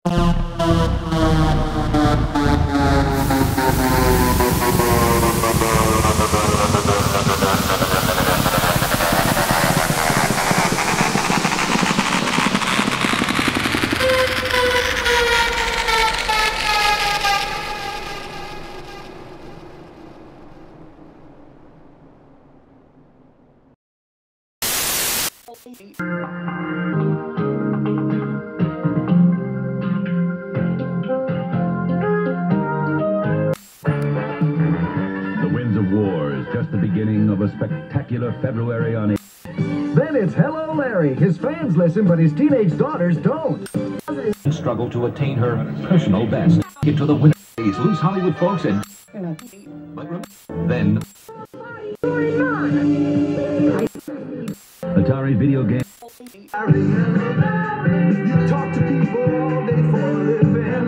The winds of war is just the beginning of a spectacular February on it. Then it's Hello Larry. His fans listen, but his teenage daughters don't. Struggle to attain her personal best. Get to the winner. These loose Hollywood folks and then Atari video game. You talk to people all day for a living,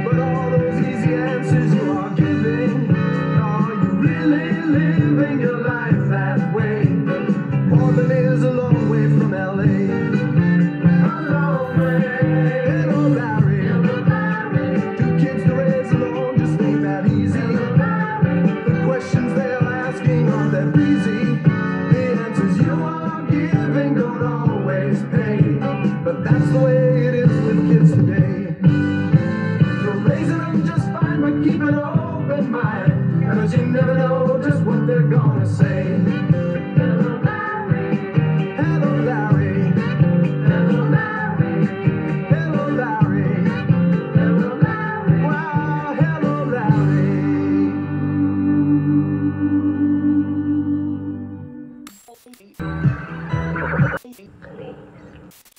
but all those easy answers you are giving, are you really living your life that way? Portland is a long way from LA. Hello Larry. Two kids to raise alone just ain't that easy. The questions they're asking aren't that breezy. The answers you are giving don't always pay, but that's the way it is with kids today. You're raising them just fine, but keep an open mind, cause you never know just what they're gonna say. Hello Larry. Hello Larry. Hello Larry. Hello Larry. Hello Larry. Wow, hello Larry.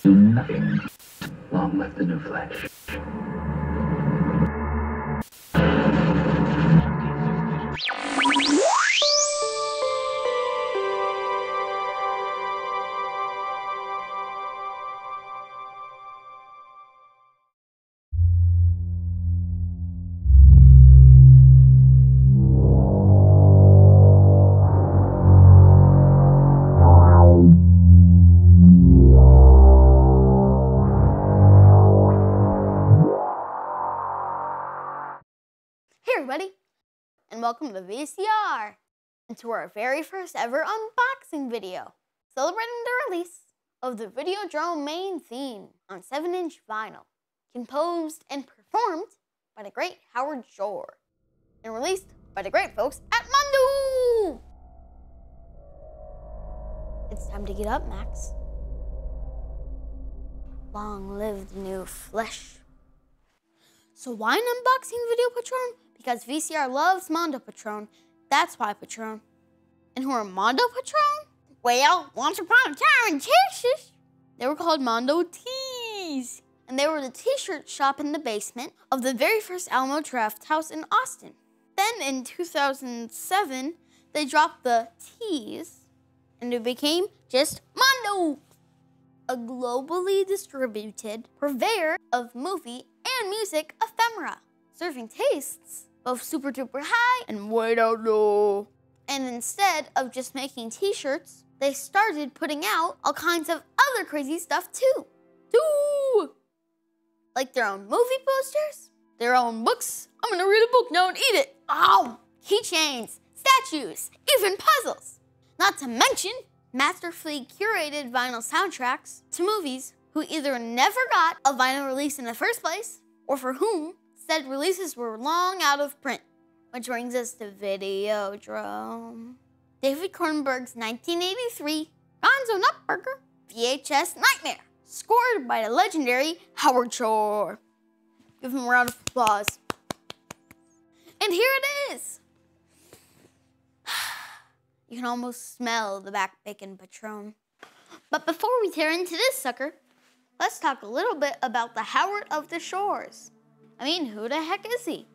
Do nothing. Long live the new flesh. Hey everybody, and welcome to VCR, and to our very first ever unboxing video, celebrating the release of the Videodrome main theme on 7-inch vinyl, composed and performed by the great Howard Shore, and released by the great folks at Mondo! It's time to get up, Max. Long live the new flesh. So why an unboxing video, Patron? Because VCR loves Mondo, Patron. That's why, Patron. And who are Mondo, Patron? Well, once upon a time in Texas, they were called Mondo Tees. And they were the t-shirt shop in the basement of the very first Alamo Draft House in Austin. Then in 2007, they dropped the Tees, and it became just Mondo, a globally distributed purveyor of movie and music ephemera, serving tastes both super duper high and way down low. And instead of just making t-shirts, they started putting out all kinds of other crazy stuff too. Like their own movie posters, their own books. I'm gonna read a book now and eat it. Oh, keychains, statues, even puzzles. Not to mention masterfully curated vinyl soundtracks to movies who either never got a vinyl release in the first place, or for whom said releases were long out of print. Which brings us to Videodrome. David Cronenberg's 1983 Gonzo Nutburger VHS Nightmare, scored by the legendary Howard Shore. Give him a round of applause. And here it is. You can almost smell the back bacon, Patron. But before we tear into this sucker, let's talk a little bit about the Howard of the Shores. I mean, who the heck is he?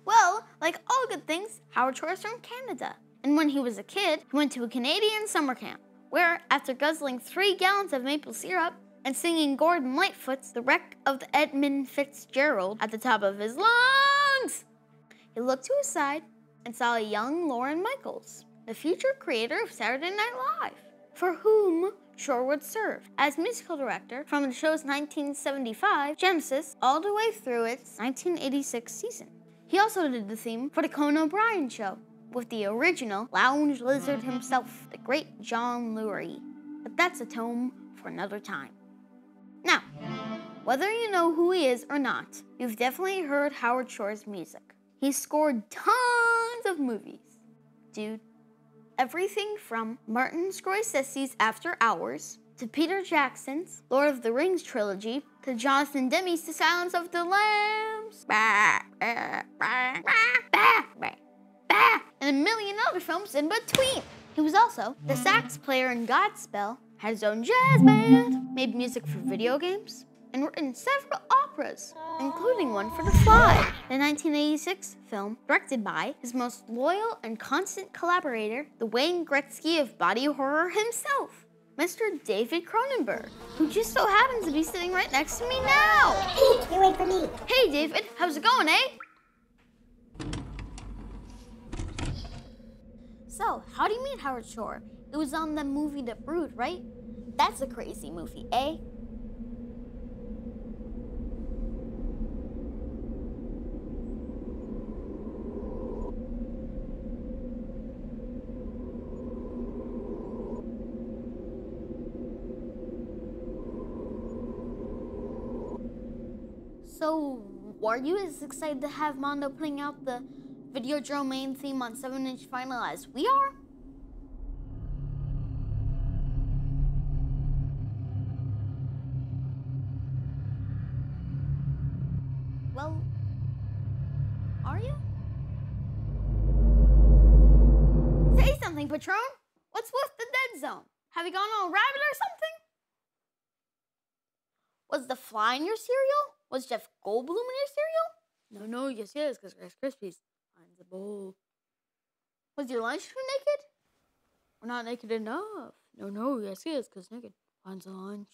Well, like all good things, Howard Shore is from Canada. And when he was a kid, he went to a Canadian summer camp, where after guzzling 3 gallons of maple syrup and singing Gordon Lightfoot's The Wreck of the Edmund Fitzgerald at the top of his lungs, he looked to his side and saw a young Lorne Michaels, the future creator of Saturday Night Live, for whom Shore would serve as musical director from the show's 1975 Genesis all the way through its 1986 season. He also did the theme for the Conan O'Brien Show with the original lounge lizard himself, the great John Lurie. But that's a tome for another time. Now, whether you know who he is or not, you've definitely heard Howard Shore's music. He's scored tons of movies. Dude, everything from Martin Scorsese's After Hours, to Peter Jackson's Lord of the Rings trilogy, to Jonathan Demme's The Silence of the Lambs, and a million other films in between. He was also the sax player in Godspell, had his own jazz band, made music for video games, and written several operas, including one for The Fly, the 1986 film directed by his most loyal and constant collaborator, the Wayne Gretzky of body horror himself, Mr. David Cronenberg, who just so happens to be sitting right next to me now. You wait for me. Hey David, how's it going, eh? So, how do you meet Howard Shore? It was on the movie The Brood, right? That's a crazy movie, eh? So, are you as excited to have Mondo putting out the Videodrome main theme on 7-inch vinyl as we are? Well, are you? Say something, Patron! What's with the dead zone? Have you gone on a rabbit or something? Was the fly in your cereal? Was Jeff Goldblum in your cereal? No, yes, because Rice Krispies finds a bowl. Was your lunch too naked? We're not naked enough. No, yes, because naked finds a lunch.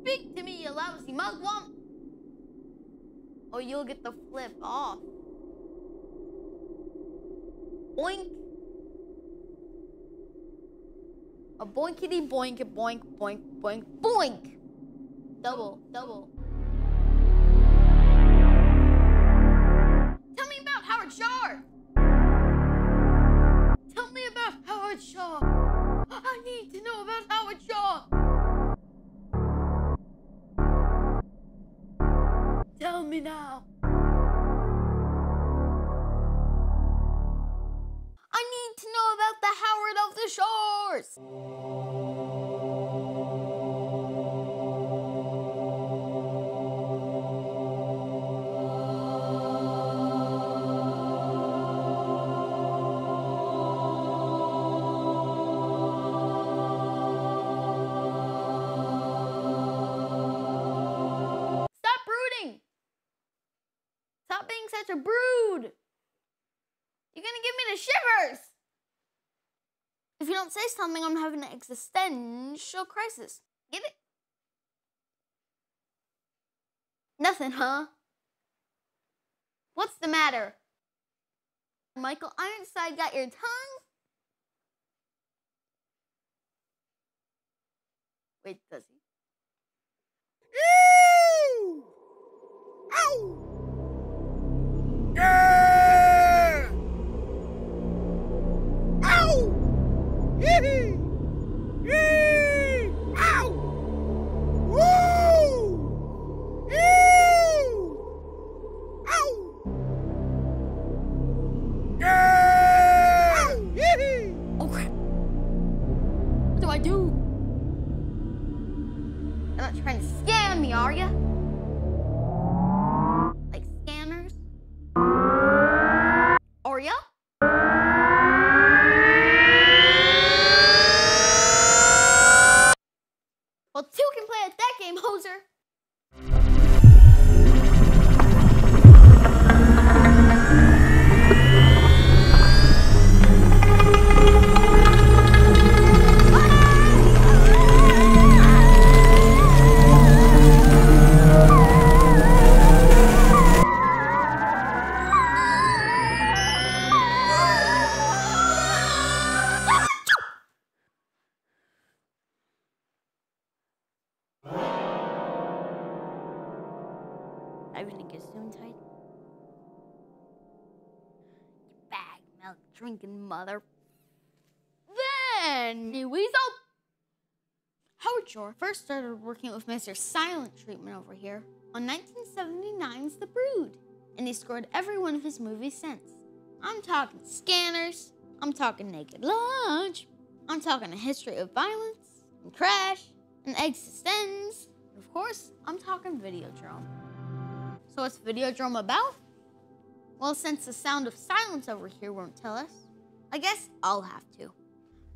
Speak to me, you lousy mugwump, or you'll get the flip off. Boink. A boinkity boink, a boink, boink, boink, boink. Double. Tell me about Howard Shore. Tell me about Howard Shore. I need to know about Howard Shore. Tell me now. I need to know about the Howard of the Shores. Stop brooding. Stop being such a brood. You're gonna give me the shivers! If you don't say something, I'm having an existential crisis. Get it? Nothing, huh? What's the matter? Michael Ironside got your tongue? Wait, does he? Ew! Ow! Yeah! Ow! Hee! Hee! Ow! Woo! Ew! Ow! Yeah! Ow! Hee! Oh crap. What do I do? You're not trying to scam me, are ya? Like scanners? Are ya? Well, two can play at that game, hoser. driving to Gesundheit. You bag milk drinking mother. Then Weasel. Howard Shore first started working with Mr. Silent Treatment over here on 1979's The Brood, and he scored every one of his movies since. I'm talking Scanners, I'm talking Naked Lunch, I'm talking A History of Violence, and Crash, and Existence, and of course, I'm talking Videodrome. So what's Videodrome about? Well, since the sound of silence over here won't tell us, I guess I'll have to.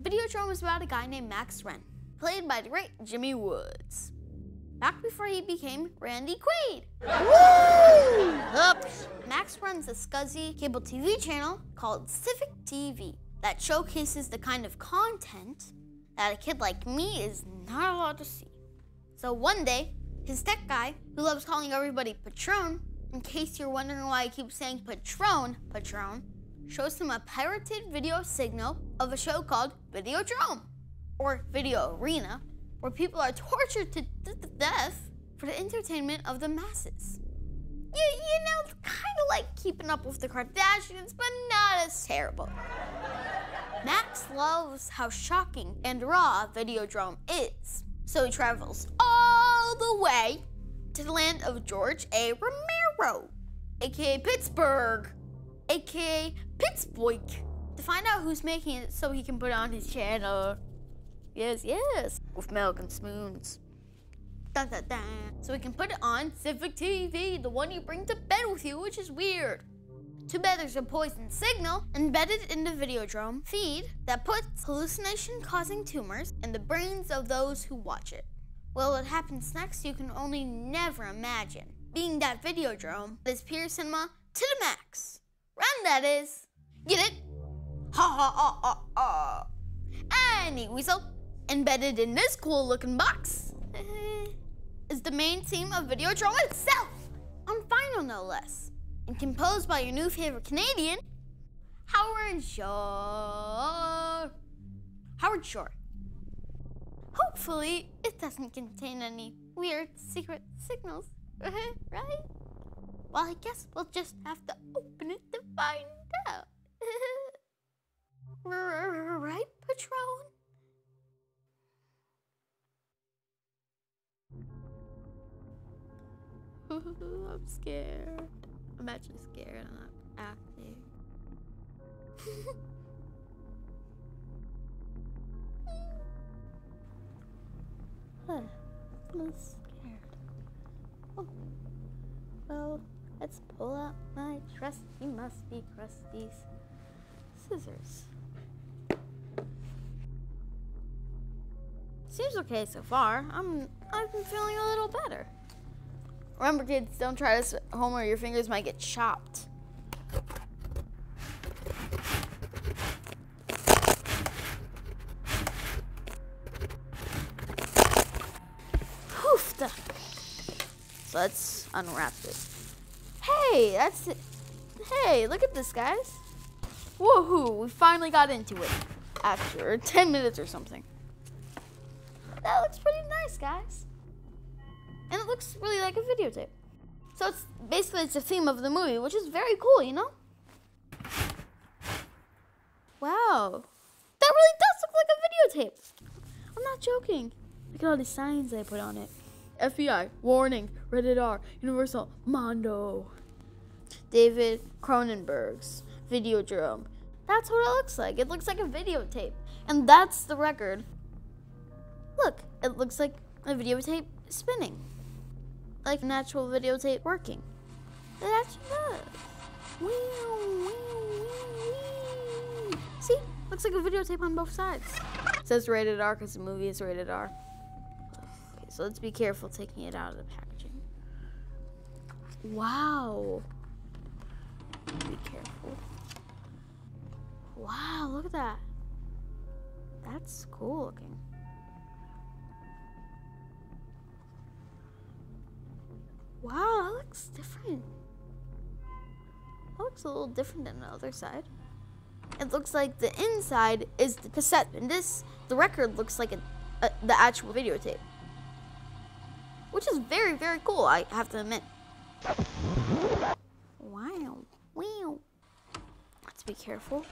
Videodrome is about a guy named Max Wren, played by the great Jimmy Woods, back before he became Randy Quaid. Woo! Oops. Max runs a scuzzy cable TV channel called Civic TV that showcases the kind of content that a kid like me is not allowed to see. So one day, his tech guy, who loves calling everybody Patron, in case you're wondering why I keep saying Patron, shows him a pirated video signal of a show called Videodrome, or Video Arena, where people are tortured to death for the entertainment of the masses. You know, kind of like Keeping Up with the Kardashians, but not as terrible. Max loves how shocking and raw Videodrome is, so he travels all the way to the land of George A. Romero, aka Pittsburgh, aka Pittsburgh, to find out who's making it so he can put it on his channel. Yes, with milk and spoons. Dun, dun, dun. So we can put it on Civic TV, the one you bring to bed with you, which is weird. Too bad there's a poison signal embedded in the Videodrome feed that puts hallucination-causing tumors in the brains of those who watch it. Well, what happens next you can only never imagine, being that Videodrome is pure cinema to the max. Run, that is. Get it? Ha ha ha ha ha. Any weasel. Embedded in this cool-looking box is the main theme of Videodrome itself, on vinyl no less, and composed by your new favorite Canadian, Howard Shore. Howard Shore. Hopefully, it doesn't contain any weird secret signals, right? Well, I guess we'll just have to open it to find out. Right, Patron? I'm scared. I'm actually scared. I'm not acting. I'm scared. Oh. Well, let's pull out my trusty, must be crusty scissors. Seems okay so far. I'm feeling a little better. Remember, kids, don't try this at home or your fingers might get chopped. Poof! So let's unwrap this. Hey, that's it. Hey, look at this, guys. Woohoo! We finally got into it after 10 minutes or something. That looks pretty nice, guys. And it looks really like a videotape. So it's basically the theme of the movie, which is very cool, you know? Wow. That really does look like a videotape. I'm not joking. Look at all the signs they put on it. FBI, warning, rated R, Universal, Mondo. David Cronenberg's Videodrome. That's what it looks like. It looks like a videotape. And that's the record. Look, it looks like a videotape spinning. Like an actual videotape working. It actually does. See? Looks like a videotape on both sides. It says rated R because the movie is rated R. Okay, so let's be careful taking it out of the packaging. Wow. Be careful. Wow, look at that. That's cool looking. Wow, that looks different. That looks a little different than the other side. It looks like the inside is the cassette, and the record looks like the actual videotape. Which is very, very cool, I have to admit. Wow. Wow. Let's be careful.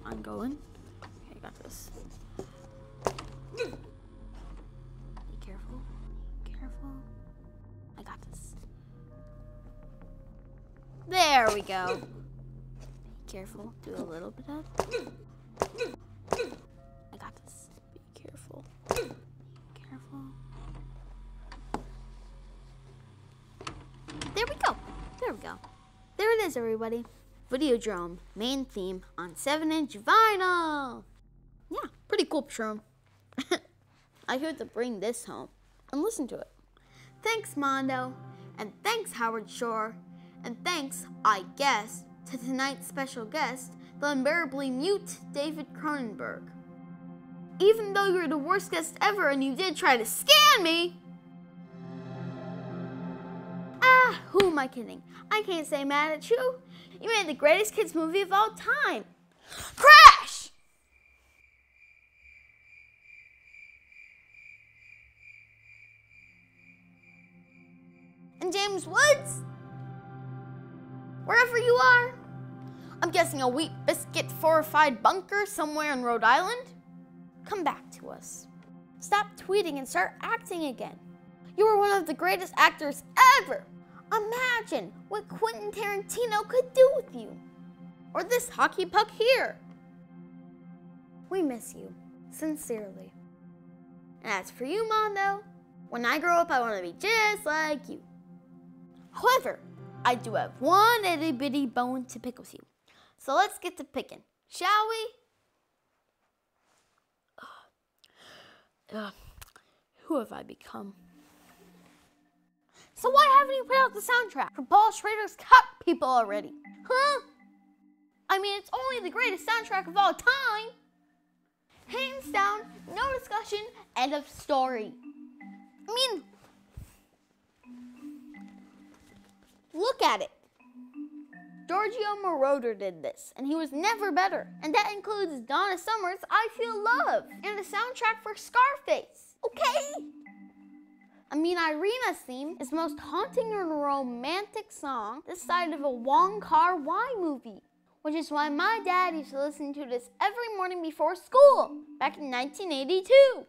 I'm going. Okay, got this. Be careful. Be careful. I got this. There we go. Be careful. Do a little bit of. I got this. Be careful. Be careful. There we go. There we go. There it is, everybody. Videodrome, main theme on 7-inch vinyl. Yeah, pretty cool, Patron. I had to bring this home and listen to it. Thanks, Mondo, and thanks, Howard Shore, and thanks, I guess, to tonight's special guest, the unbearably mute David Cronenberg. Even though you're the worst guest ever and you did try to scam me, who am I kidding? I can't say mad at you. You made the greatest kids movie of all time. Crash! And James Woods, wherever you are, I'm guessing a wheat biscuit fortified bunker somewhere in Rhode Island, come back to us. Stop tweeting and start acting again. You were one of the greatest actors ever. Imagine what Quentin Tarantino could do with you. Or this hockey puck here. We miss you, sincerely. And as for you, Mondo, when I grow up, I want to be just like you. However, I do have one itty bitty bone to pick with you. So let's get to picking, shall we? Who have I become? So why haven't you put out the soundtrack for Paul Schrader's Cat People already? Huh? I mean, it's only the greatest soundtrack of all time. Hands down, no discussion, end of story. I mean, look at it. Giorgio Moroder did this, and he was never better. And that includes Donna Summer's I Feel Love, and the soundtrack for Scarface. Okay? I mean, Irina's theme is the most haunting and romantic song this side of a Wong Kar-wai movie, which is why my dad used to listen to this every morning before school back in 1982.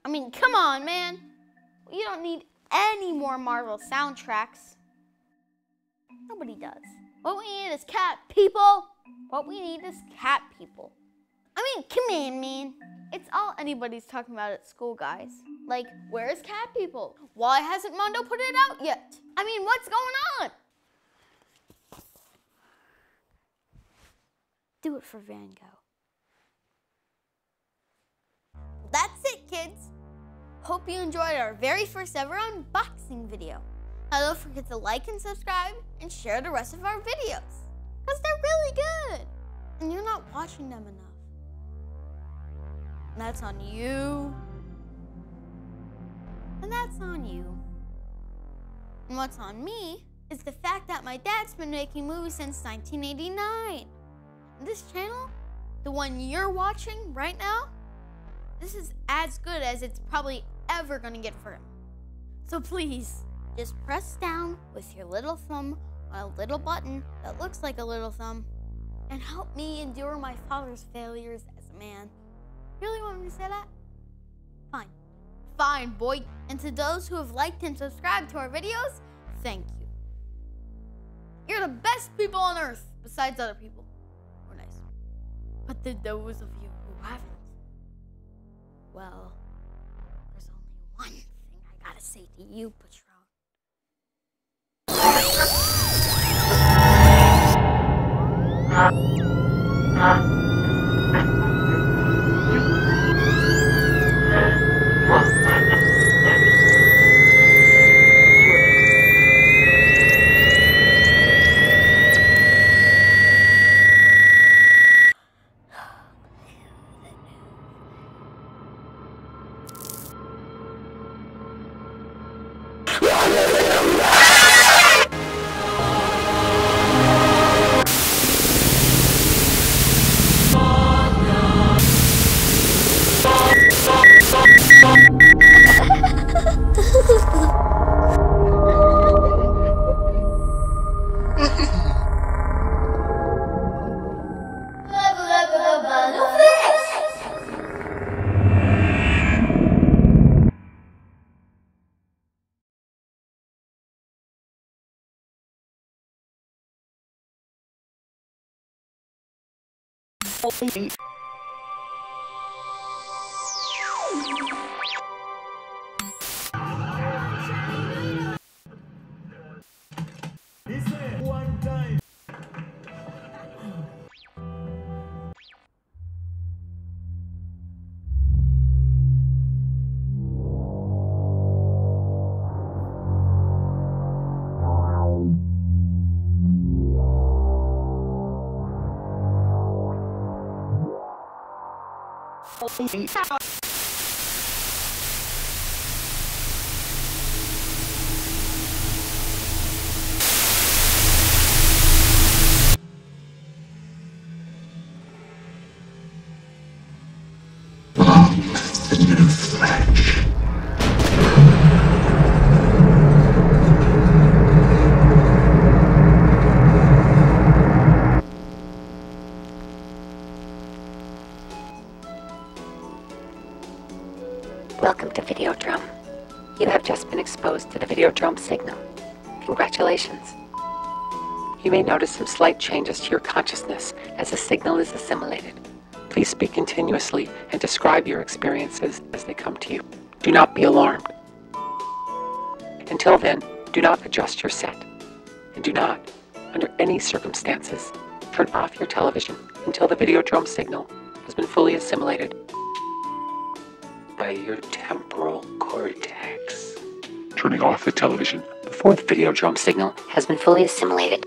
I mean, come on, man. You don't need any more Marvel soundtracks. Nobody does. What we need is cat people. What we need is cat people. I mean, come on, man. It's all anybody's talking about at school, guys. Like, where's cat people? Why hasn't Mondo put it out yet? I mean, what's going on? Do it for Van Gogh. That's it, kids. Hope you enjoyed our very first ever unboxing video. Now don't forget to like and subscribe and share the rest of our videos, because they're really good. And you're not watching them enough. And that's on you. And that's on you. And what's on me is the fact that my dad's been making movies since 1989. And this channel, the one you're watching right now, this is as good as it's probably ever gonna get for him. So please, just press down with your little thumb on a little button that looks like a little thumb and help me endure my father's failures as a man. Really want me to say that? Fine. Fine, boy. And to those who have liked and subscribed to our videos, thank you. You're the best people on earth, besides other people. We're nice. But to those of you who haven't, well, there's only one thing I gotta say to you, Patron. He said one time. Welcome to Videodrome. You have just been exposed to the Videodrome signal. Congratulations. You may notice some slight changes to your consciousness as the signal is assimilated. Please speak continuously and describe your experiences as they come to you. Do not be alarmed. Until then, do not adjust your set. And do not, under any circumstances, turn off your television until the Videodrome signal has been fully assimilated by your temporal cortex. Turning off the television before the Videodrome signal has been fully assimilated.